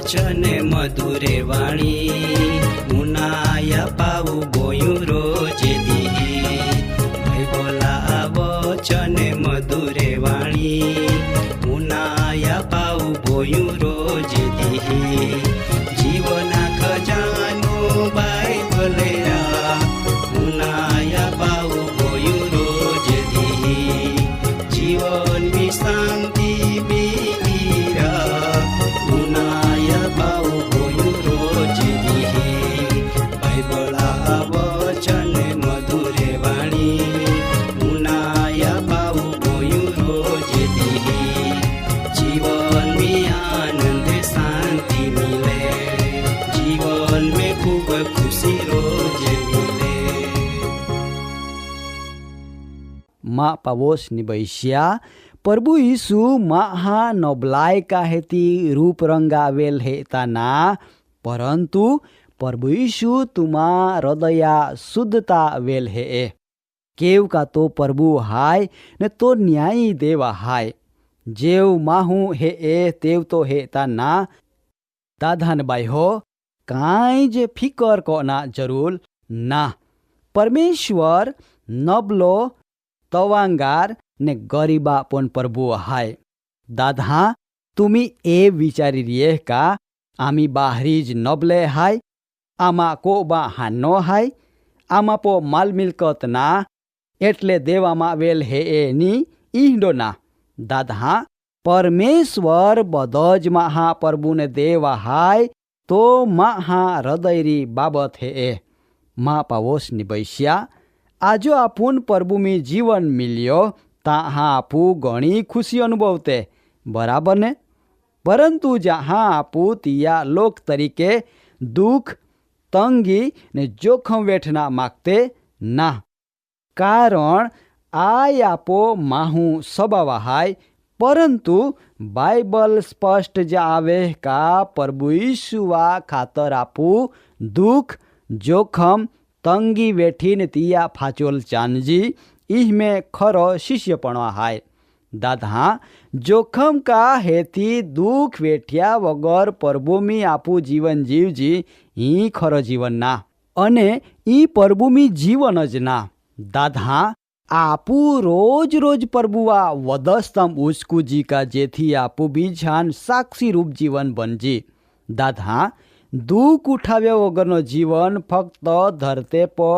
વચને મધુરે વાણી મુનાયા પાવું બોયું રોજે દી બોલા વચને મધુરે વાણી મુનાયા પાવું બોયું રોજે દી જીવના ખજાનો બાઇબલે મુનાયા પાવું બોયું રોજે દી જીવનની શાંતિ माँ पावोस निबैसिया प्रभु यीशु महा नबलाय काहेती रूप रंगावेल हेताना परंतु प्रभु यीशु तुमा हृदया शुद्धता वेल हे केव का तो प्रभु हाय ने तो न्यायी देवा हाय जेव माहू हे तेव तो हेताना दाधान बाई हो काई जे फिकर कोना जरूर ना परमेश्वर नबलो तवांगार ने गरीबा पण प्रभु हाय दादा तुम्ही ए विचारी रिये का आमी बाहरीज नबले हाय आमा को बा हानो हाय आमा पो माल मिलकत ना एटले देवामा वेल हे एनी ईंडो ना दादा परमेश्वर बदज महा प्रभु ने देवा हाय तो महा हृदयरी बाबत हे मा पावोस निबैसिया आजो आपून प्रभु में जीवन मिल्यो ताहा आपू घणी खुशी अनुभवते बराबर ने परंतु जहाँ आपू तिया लोक तरीके दुख तंगी ने जोखम वेठना मागते ना कारण आय आपो माहू स्वभाव हाय परंतु बाइबल स्पष्ट जावे का प्रभु यीशुआ खातर आपू दुख जोखम तंगी वेठीन तिया फाचोल चांजी इह में खरो शिष्यपणो हाय दादा जोखम का हेती दुख वेठ्या वगर प्रभु में आपू जीवन जीवजी ई खरो जीवन ना अने ई प्रभु में जीवन ज ना दादा आपू रोज रोज प्रभुआ वदस्तम उचकुजी का जेथी आपू बीजान साक्षी रूप जीवन बनजी दादा दुख उठाव्या वगरनो जीवन फक्त धरते पो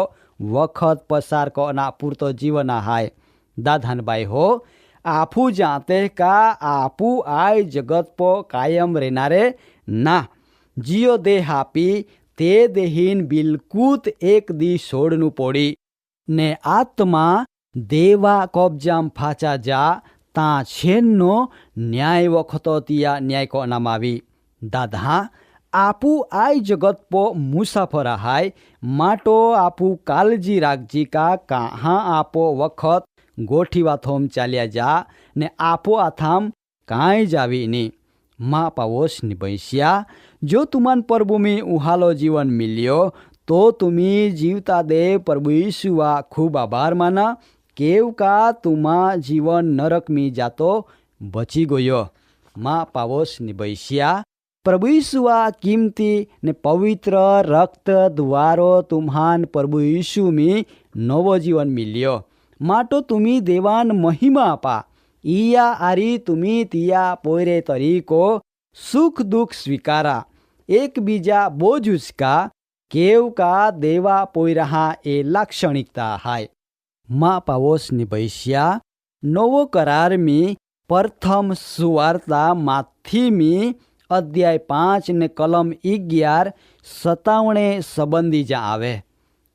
वखत पसार करना पूरतो जीवन हाय दाधान बाई हो आपू जाते का आपू आय जगत पो कायम रहनारे ना जियो देह आपी ते देहीन बिलकुत एक दी सोडनु पोड़ी ने आत्मा देवा कब्जाम फाचा जा ता छेन्नो न्याय वखतो तिया न्याय को नामावी दादा आपू आय जगत पो मुसाफर हाय माटो आपू कालजी राखजी का कहाँ आपो वखत गोठीवा थोम चालिया जा ने आपो आथाम काई जावी नी माँ पावोस निबैसिया जो तुमान प्रभु में उहालो जीवन मिलियो तो तुम्ही जीवता दे प्रभु यीशुआ खूब आभार माना केव का तुमा जीवन नरक में जातो बची गयो माँ पावोस निबैसिया प्रभु यीशुआ कीमती ने पवित्र रक्त द्वारो तुम्हान प्रभु यीशु में नवो जीवन मिलियो माटो तुम्ही देवान महिमा आपा इया आरी तुम्ही तिया पोयरे तरीको सुख दुख स्वीकारा एक बीजा बोझुचका केव का देवा पोयरहा ए लाक्षणिकता हाय माँ पावोस निबैसिया नवो करार में प्रथम सुवार्ता माथी में अध्याय 5 ने कलम 11 57 संबंधी जा आवे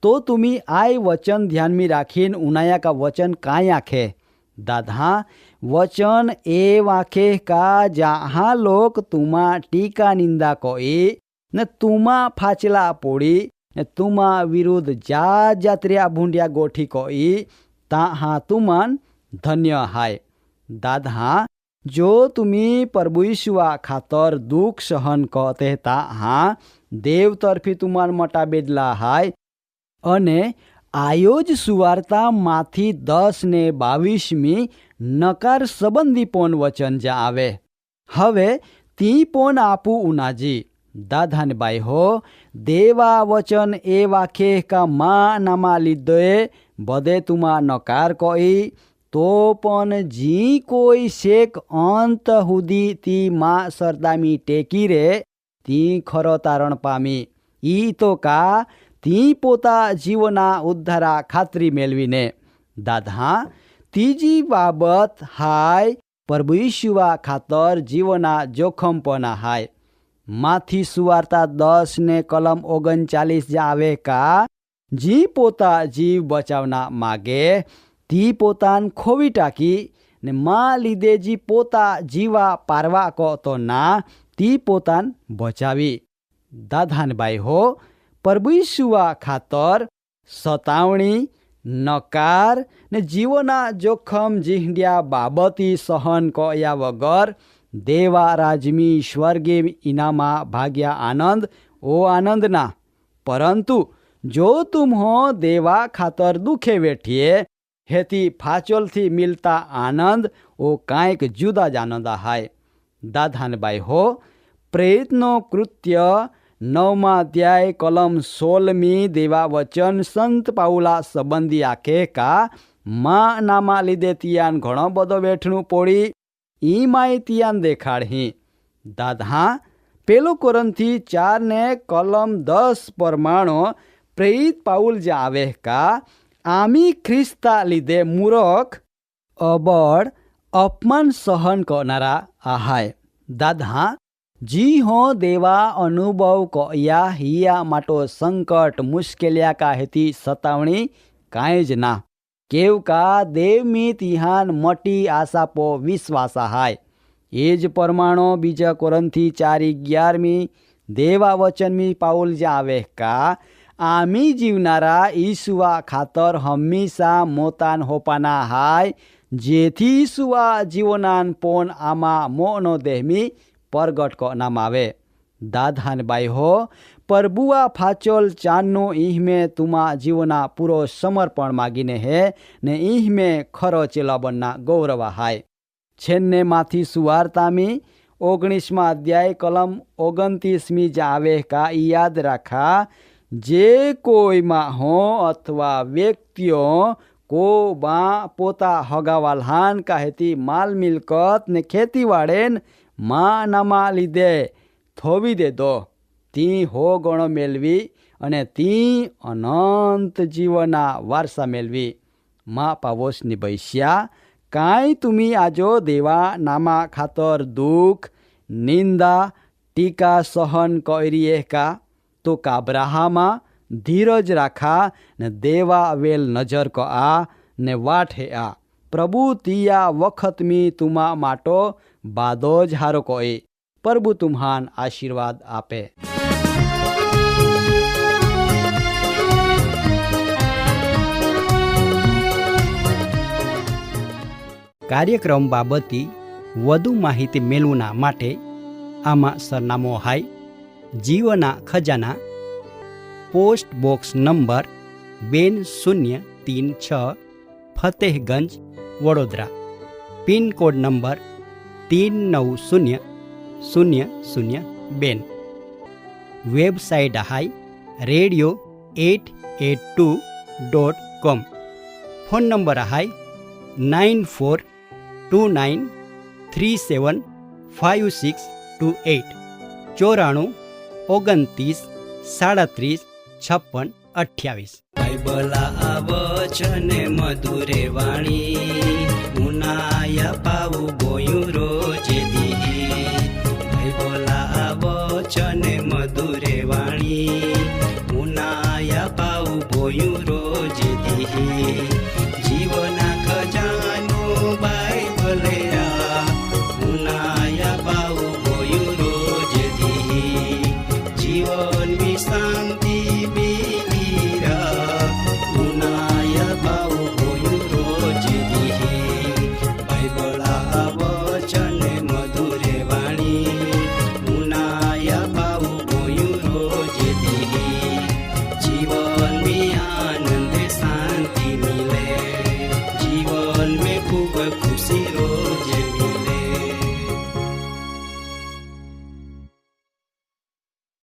तो तुम्ही आय वचन ध्यान में राखीन उनाया का वचन काय आखे दादा वचन ए वाखे का जहाँ लोक तुमा टीका निंदा कोई ने तुमा फाचला पोड़ी ने तुमा विरुद्ध जात जात्रिया भूंडिया गोठी कोई ताहा तुमन धन्य हाय। दादा जो तुम्ही प्रभु यीशुआ खातर दुख सहन करते ताहा देव तर्फी तुमान मटा बेदला हाय। अने आयोज सुवार्ता माथी 10 ने 22 नकार संबंधी पोन वचन जा आवे। हवे ती पोन आपू उनाजी दाधान बाई हो देवा वचन ए वाखे का मा नामा लिदोए बदे तुमा नकार कोई तो पण जी कोई शेक अंत हुदी ती मा सरदामी टेकी रे ती खरो तारण पामी ई तो का ती पोता जीवना उद्धारा खातरी मेलवीने। दादा तीजी बाबत हाय प्रभु यीशुआ खातर जीवना जोखमपना हाय। माथी सुवार्ता 10 ने कलम 39 जावे का जी पोता जीव बचावना मागे ती पोतान खोवी टाकी ने मा लीधे जी पोता जीवा पारवा को तो ना ती पोतान बचावी। दाधान बाई हो प्रभु यीशुआ खातर सतावणी नकार ने जीवना जोखम जिहंडिया बाबती सहन कया वगर देवा राजमी स्वर्गीय इनामा भाग्या आनंद ओ आनंद ना परंतु जो तुम हो देवा खातर दुखे वेठिए हेती फाचल थी मिलता आनंद ओ कांईक जुदा ज आनंद हाय। दाधान बाई हो प्रेतनो कृत्य 9 अध्याय कलम 16 देवा वचन संत पाउला संबंधी आखे का मा नामा लीधे तियान घणो बधो वेठणू पोड़ी ई माई तियान देखाड़ी। दादा पेलो कोरंथी 4 ने कलम 10 परमाणु प्रेरित पाउल जा आवे का आमी ख्रिस्ता लीधे मूर्ख अबड़ अपमान सहन करनारा आहाय। दादा जी हो देवा अनुभव कया हिया माटो संकट मुश्केलिया का हेती सतावणी कांई ज ना केव का देवमी तिहान मटी आशा पो विश्वास हाय। एज परमाणु बीजा कोरंथी 4:11 देवा वचन मी पाउल जा आवे का आमी जीवनारा ईसुआ खातर हमेशा मोतान होपाना हाय जेथी ईसुआ जीवनान पोन आमा मोनो देहमी परगट को नाम आवे। दाधान बाई हो प्रभुआ फाचल चानो इह में तुमा जीवना पूरो समर्पण मागीने है ने इह में खरो चेला बनना गौरव हाय। छेन्ने माथी सुवार्ता में 19 अध्याय कलम 29 जावे का याद रखा जे कोई मा हो अथवा व्यक्तियों को बा पोता हगावालहान का हेती माल मिलकत ने खेती वाड़ेन मा नामा लीधे थोवी दे दो ती हो गणो मेलवी अने ती अनंत जीवना वारसा मेलवी। मा पावोस निबैस्या काई तुमी आजो देवा नामा खातर दुख निंदा टीका सहन करिए का तो काब्राहामा धीरज राखा ने देवा वेल नजर को आ ने वाट है आ प्रभु तिया वखत मी तुमा माटो बादोज हारो कोई प्रभु तुम्हान आशीर्वाद आपे। कार्यक्रम बाबती વધુ માહિતી મેળવના માટે આમાં સરનામું હાય જીવના ખજાના post box number 2036 Fatehganj Vadodara pincode number 390002 website હાય radio882.com ફોન નંબર હાય 9429375628 94 29 37 56 28। બાઇબલા આવચને મધુરે વાણી ઉનાયા પાવું ગોયું રોજે